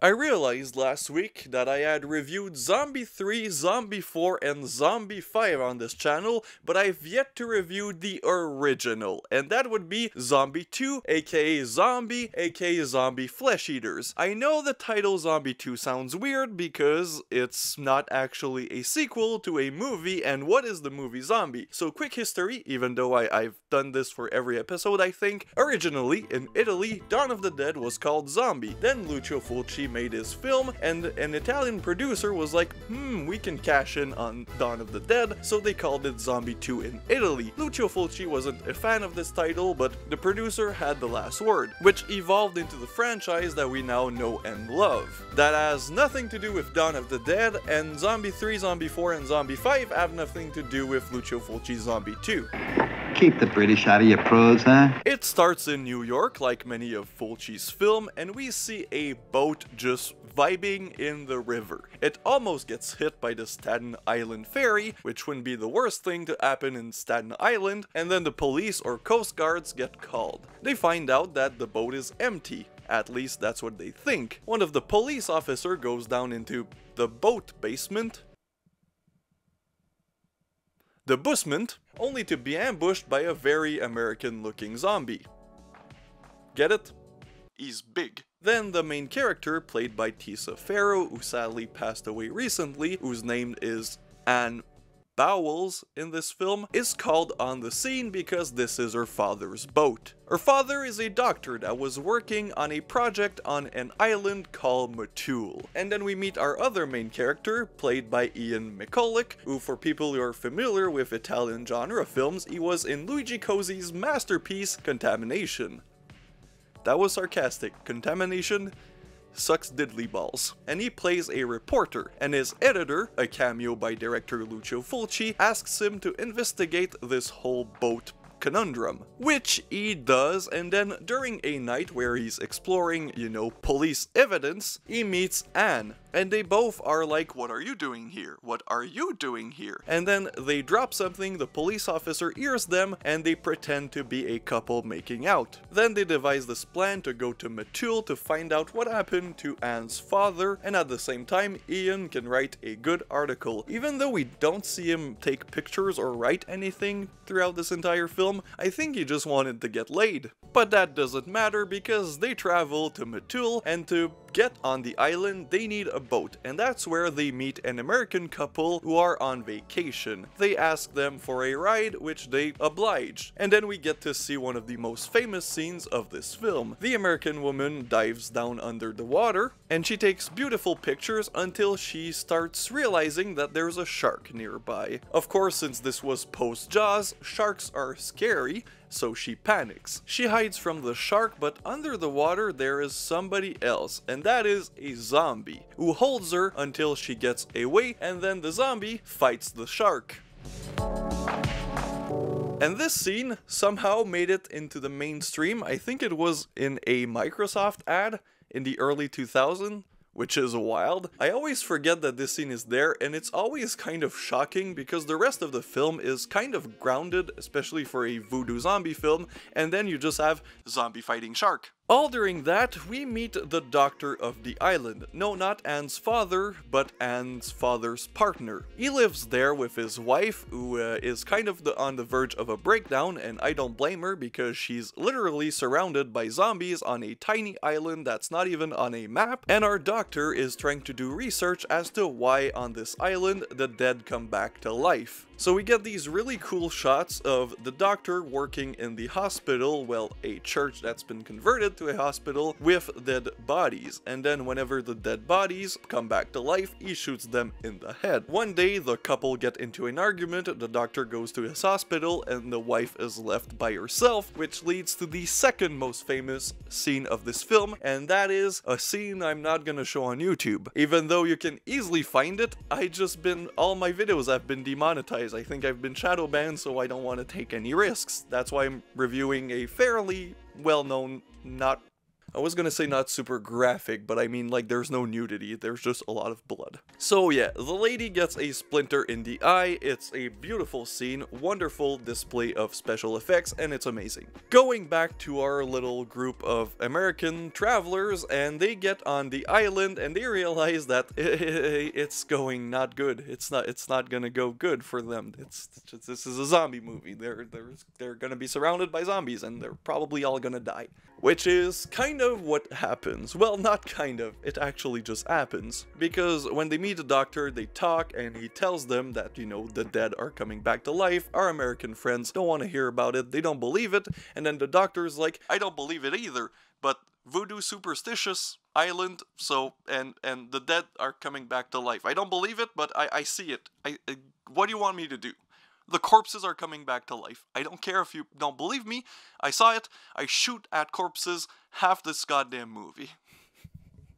I realized last week that I had reviewed Zombie 3, Zombie 4, and Zombie 5 on this channel, but I've yet to review the original, and that would be Zombie 2, aka Zombie Flesh Eaters. I know the title Zombie 2 sounds weird because it's not actually a sequel to a movie, and what is the movie Zombie? So quick history, even though I've done this for every episode I think. Originally, in Italy, Dawn of the Dead was called Zombie. Then Lucio Fulci made his film, and an Italian producer was like, we can cash in on Dawn of the Dead, so they called it Zombie 2 in Italy. Lucio Fulci wasn't a fan of this title, but the producer had the last word, which evolved into the franchise that we now know and love. That has nothing to do with Dawn of the Dead, and Zombie 3, Zombie 4, and Zombie 5 have nothing to do with Lucio Fulci's Zombie 2. Keep the British out of your prose, huh? It starts in New York, like many of Fulci's film, and we see a boat just vibing in the river. It almost gets hit by the Staten Island ferry, which wouldn't be the worst thing to happen in Staten Island, and then the police or coast guards get called. They find out that the boat is empty. At least that's what they think. One of the police officers goes down into the boat basement, the basement, only to be ambushed by a very American-looking zombie. Get it? He's big. Then the main character, played by Tisa Farrow, who sadly passed away recently, whose name is Anne Bowles in this film, is called on the scene because this is her father's boat. Her father is a doctor that was working on a project on an island called Motul. And then we meet our other main character, played by Ian McCulloch, who for people who are familiar with Italian genre films, he was in Luigi Cozzi's masterpiece, Contamination. That was sarcastic. Contamination sucks diddly balls. And he plays a reporter, and his editor, a cameo by director Lucio Fulci, asks him to investigate this whole boat conundrum, which he does, and then during a night where he's exploring, police evidence, he meets Anne, and they both are like, what are you doing here? What are you doing here? And then they drop something, the police officer hears them, and they pretend to be a couple making out. Then they devise this plan to go to Motul to find out what happened to Anne's father, and at the same time, Ian can write a good article. Even though we don't see him take pictures or write anything throughout this entire film, I think he just wanted to get laid. But that doesn't matter because they travel to Motul, and to get on the island they need a boat, and that's where they meet an American couple who are on vacation. They ask them for a ride, which they oblige, and then we get to see one of the most famous scenes of this film. The American woman dives down under the water, and she takes beautiful pictures until she starts realizing that there's a shark nearby. Of course, since this was post-Jaws, sharks are scary, so she panics. She hides from the shark, but under the water there is somebody else, and that is a zombie, who holds her until she gets away, and then the zombie fights the shark. And this scene somehow made it into the mainstream. I think it was in a Microsoft ad in the early 2000s. Which is wild. I always forget that this scene is there, and it's always kind of shocking because the rest of the film is kind of grounded, especially for a voodoo zombie film, and then you just have zombie fighting shark. All during that, we meet the doctor of the island. No, not Anne's father, but Anne's father's partner. He lives there with his wife, who is kind of on the verge of a breakdown, and I don't blame her because she's literally surrounded by zombies on a tiny island that's not even on a map, and our doctor is trying to do research as to why on this island the dead come back to life. So we get these really cool shots of the doctor working in the hospital, well, a church that's been converted to a hospital, with dead bodies, and then whenever the dead bodies come back to life, he shoots them in the head. One day, the couple get into an argument, the doctor goes to his hospital, and the wife is left by herself, which leads to the second most famous scene of this film, and that is a scene I'm not gonna show on YouTube. Even though you can easily find it, all my videos have been demonetized. I think I've been shadow banned, so I don't want to take any risks. That's why I'm reviewing a fairly well-known, not I was gonna say not super graphic, but I mean like there's no nudity, there's just a lot of blood. So yeah, the lady gets a splinter in the eye, it's a beautiful scene, wonderful display of special effects, and it's amazing. Going back to our little group of American travelers, and they get on the island and they realize that it's going not good. It's not gonna go good for them. This is a zombie movie. They're gonna be surrounded by zombies and they're probably all gonna die. Which is kind of what happens. Well, not kind of, it actually just happens. Because when they meet the doctor, they talk and he tells them that, you know, the dead are coming back to life. Our American friends don't want to hear about it, they don't believe it, and then the doctor's like, I don't believe it either, but voodoo superstitious island, so, and the dead are coming back to life. I don't believe it, but I see it. What do you want me to do? The corpses are coming back to life. I don't care if you don't believe me. I saw it. I shoot at corpses half this goddamn movie.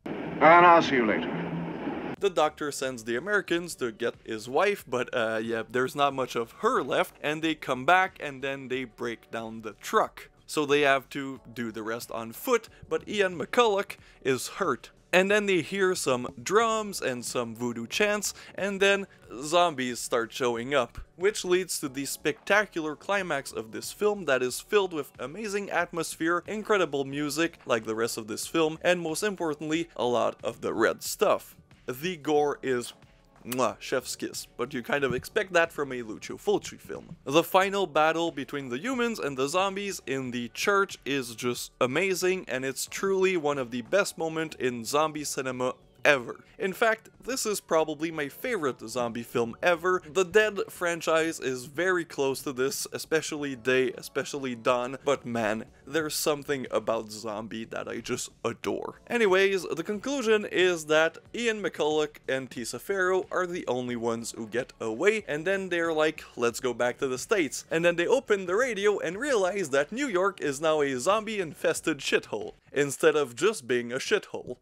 And I'll see you later. The doctor sends the Americans to get his wife, but yeah, there's not much of her left, and they come back and then they break down the truck. So they have to do the rest on foot, but Ian McCulloch is hurt. And then they hear some drums and some voodoo chants, and then zombies start showing up, which leads to the spectacular climax of this film that is filled with amazing atmosphere, incredible music, like the rest of this film, and most importantly, a lot of the red stuff. The gore is mwah, chef's kiss, but you kind of expect that from a Lucio Fulci film. The final battle between the humans and the zombies in the church is just amazing, and it's truly one of the best moments in zombie cinema ever. In fact, this is probably my favorite zombie film ever. The Dead franchise is very close to this, especially Day, especially Dawn, but man, there's something about zombie that I just adore. Anyways, the conclusion is that Ian McCulloch and Tisa Farrow are the only ones who get away, and then they're like, let's go back to the States. And then they open the radio and realize that New York is now a zombie-infested shithole, instead of just being a shithole.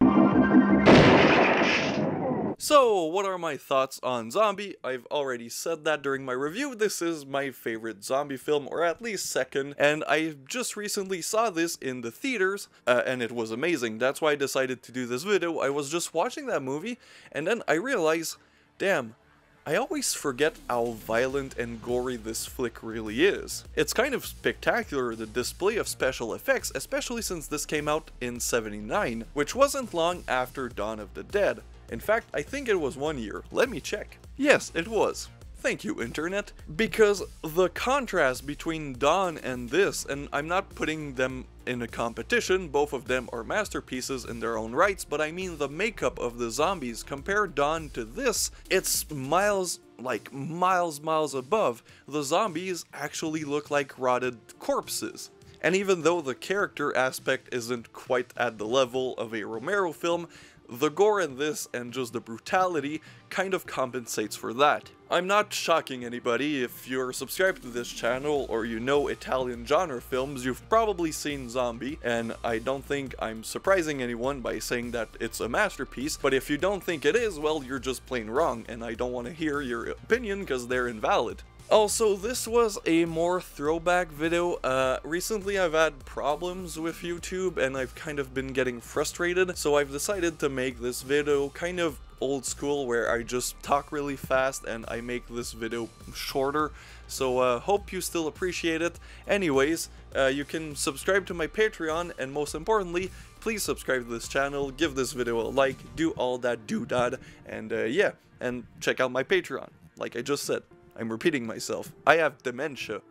So, what are my thoughts on Zombie? I've already said that during my review. This is my favorite zombie film, or at least second, and I just recently saw this in the theaters, and it was amazing. That's why I decided to do this video. I was just watching that movie, and then I realized, damn, I always forget how violent and gory this flick really is. It's kind of spectacular, the display of special effects, especially since this came out in '79, which wasn't long after Dawn of the Dead. In fact, I think it was 1 year. Let me check. Yes, it was. Thank you, internet. Because the contrast between Dawn and this, and I'm not putting them in a competition, both of them are masterpieces in their own rights, but I mean the makeup of the zombies. Compare Dawn to this, it's miles above. The zombies actually look like rotted corpses. And even though the character aspect isn't quite at the level of a Romero film, the gore in this and just the brutality kind of compensates for that. I'm not shocking anybody. If you're subscribed to this channel or you know Italian genre films, you've probably seen Zombie, and I don't think I'm surprising anyone by saying that it's a masterpiece, but if you don't think it is, well, you're just plain wrong, and I don't want to hear your opinion because they're invalid. Also, this was a more throwback video. Recently I've had problems with YouTube and I've kind of been getting frustrated, so I've decided to make this video kind of old school, where I just talk really fast and I make this video shorter. So hope you still appreciate it. Anyways, you can subscribe to my Patreon, and most importantly, please subscribe to this channel, give this video a like, do all that doodad, and yeah, and check out my Patreon, like I just said. I'm repeating myself. I have dementia.